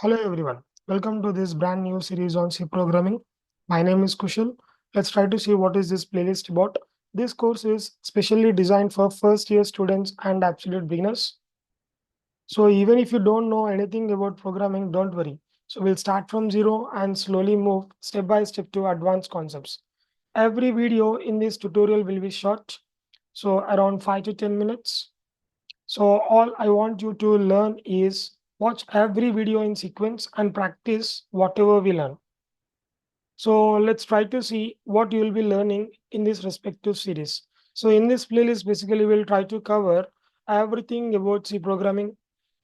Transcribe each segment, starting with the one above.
Hello everyone. Welcome to this brand new series on C programming. My name is Kushal. Let's try to see what is this playlist about. This course is specially designed for first year students and absolute beginners. So even if you don't know anything about programming, don't worry. So we'll start from zero and slowly move step by step to advanced concepts. Every video in this tutorial will be short, so around 5 to 10 minutes. So all I want you to learn is watch every video in sequence and practice whatever we learn. So let's try to see what you will be learning in this respective series. So in this playlist, basically we'll try to cover everything about C programming,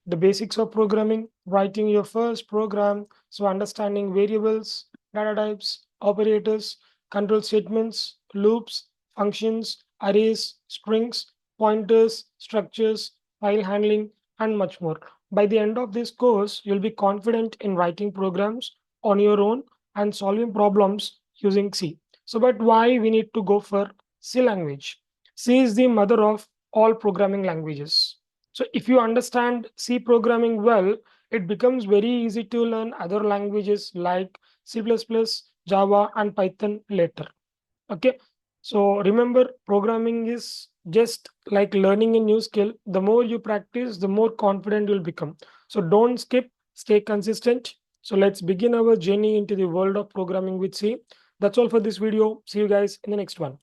the basics of programming, writing your first program, so understanding variables, data types, operators, control statements, loops, functions, arrays, strings, pointers, structures, file handling, and much more. By the end of this course, you'll be confident in writing programs on your own and solving problems using C. So, but why we need to go for C language? C is the mother of all programming languages. So if you understand C programming well, it becomes very easy to learn other languages like C++, Java, and Python later. Okay. So remember, programming is just like learning a new skill. The more you practice, the more confident you'll become. So don't skip, stay consistent. So let's begin our journey into the world of programming with C. That's all for this video. See you guys in the next one.